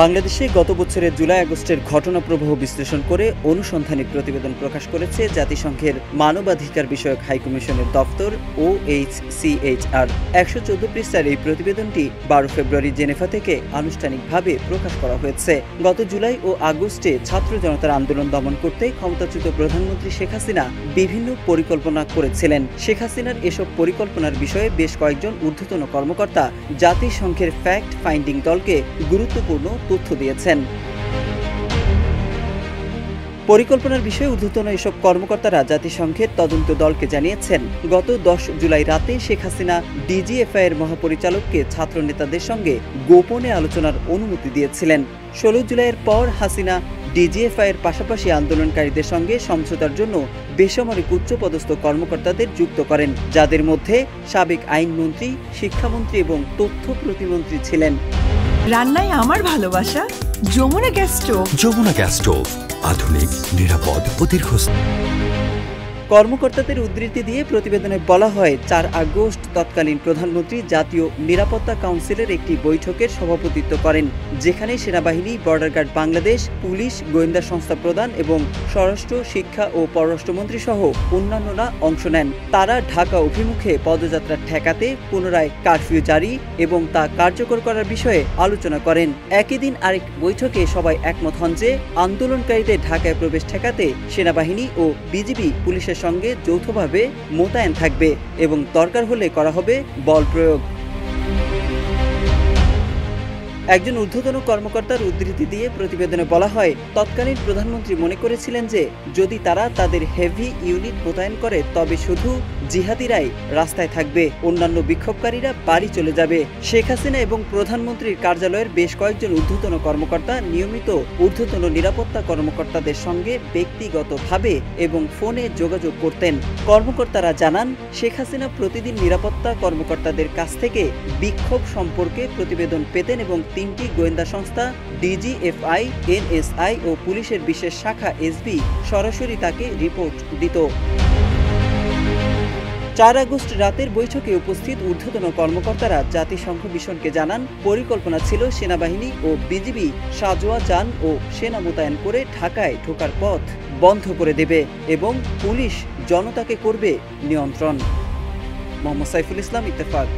বাংলাদেশে গত বছরের জুলাই আগস্টের ঘটনা প্রবাহ বিশ্লেষণ করে অনুসন্ধানী প্রতিবেদন প্রকাশ করেছে জাতিসংঘের মানবাধিকার বিষয়ক হাইকমিশনের দফতর OHCHR। 114 পৃষ্ঠার এই প্রতিবেদনটি 12 ফেব্রুয়ারি জেনেভা থেকে আনুষ্ঠানিকভাবে প্রকাশ করা হয়েছে। গত জুলাই ও আগস্টে ছাত্র জনতার আন্দোলন দমন করতে ক্ষমতাচ্যুত প্রধানমন্ত্রী শেখ হাসিনা বিভিন্ন পরিকল্পনা করেছিলেন। শেখ হাসিনার এসব পরিকল্পনার বিষয়ে বেশ কয়েকজন ঊর্ধ্বতন কর্মকর্তা জাতিসংঘের ফ্যাক্ট ফাইন্ডিং দলকে গুরুত্বপূর্ণ তথ্য দিয়েছেন। পরিকল্পনার বিষয়ে ঊর্ধ্বতন এসব কর্মকর্তারা জাতিসংঘের তদন্ত দলকে জানিয়েছেন, গত 10 জুলাই রাতে শেখ হাসিনা ডিজিএফআই এর মহাপরিচালককে ছাত্র নেতাদের সঙ্গে গোপনে আলোচনার অনুমতি দিয়েছিলেন। 16 জুলাইয়ের পর হাসিনা ডিজিএফআই এর পাশাপাশি আন্দোলনকারীদের সঙ্গে সমঝোতার জন্য বেসামরিক উচ্চপদস্থ কর্মকর্তাদের যুক্ত করেন, যাদের মধ্যে সাবেক আইনমন্ত্রী, শিক্ষামন্ত্রী এবং তথ্য প্রতিমন্ত্রী ছিলেন। রান্নায় আমার ভালোবাসা Jamuna gas stove. Jamuna gas stove, আধুনিক, নিরাপদ ও দীর্ঘস্থায়ী। কর্মকর্তাদের উদ্ধৃতি দিয়ে প্রতিবেদনে বলা হয়, 4 আগস্ট তৎকালীন প্রধানমন্ত্রী জাতীয় নিরাপত্তা কাউন্সিলের একটি বৈঠকের সভাপতিত্ব করেন, যেখানে সেনাবাহিনী, বর্ডার গার্ড বাংলাদেশ, পুলিশ, গোয়েন্দা সংস্থা প্রধান এবং স্বরাষ্ট্র, শিক্ষা ও পররাষ্ট্রমন্ত্রী সহ অন্যান্যরা অংশ নেন। তারা ঢাকা অভিমুখে পদযাত্রা ঠেকাতে পুনরায় কারফিউ জারি এবং তা কার্যকর করার বিষয়ে আলোচনা করেন। একই দিন আরেক বৈঠকে সবাই একমত হন যে আন্দোলনকারীদের ঢাকায় প্রবেশ ঠেকাতে সেনাবাহিনী ও বিজিবি পুলিশের সঙ্গে যৌথভাবে মোতায়েন থাকবে এবং দরকার হলে করা হবে বল প্রয়োগ। একজন ঊর্ধ্বতন কর্মকর্তার উদ্ধৃতি দিয়ে প্রতিবেদনে বলা হয়, তৎকালীন প্রধানমন্ত্রী মনে করেছিলেন যে যদি তারা তাদের হেভি ইউনিট মোতায়েন করে তবে শুধু জিহাদিরাই রাস্তায় থাকবে, অন্যান্য বিক্ষোভকারীরা বাড়ি চলে যাবে। শেখ হাসিনা এবং প্রধানমন্ত্রীর কার্যালয়ের বেশ কয়েকজন ঊর্ধ্বতন কর্মকর্তা নিয়মিত ঊর্ধ্বতন নিরাপত্তা কর্মকর্তাদের সঙ্গে ব্যক্তিগতভাবে এবং ফোনে যোগাযোগ করতেন। কর্মকর্তারা জানান, শেখ হাসিনা প্রতিদিন নিরাপত্তা কর্মকর্তাদের কাছ থেকে বিক্ষোভ সম্পর্কে প্রতিবেদন পেতেন এবং 3টি গোয়েন্দা সংস্থা ডিজিএফআই, এনএসআই ও পুলিশের বিশেষ শাখা এসবি সরাসরি তাকে রিপোর্ট দিত। 4 আগস্ট রাতের বৈঠকে উপস্থিত ঊর্ধ্বতন কর্মকর্তারা জাতিসংঘ মিশনকে জানান, পরিকল্পনা ছিল সেনাবাহিনী ও বিজিবি সাজোয়া যান ও সেনা মোতায়েন করে ঢাকায় ঢোকার পথ বন্ধ করে দেবে এবং পুলিশ জনতাকে করবে নিয়ন্ত্রণ। মোহাম্মদ সাইফুল ইসলাম, ইত্তেফাক।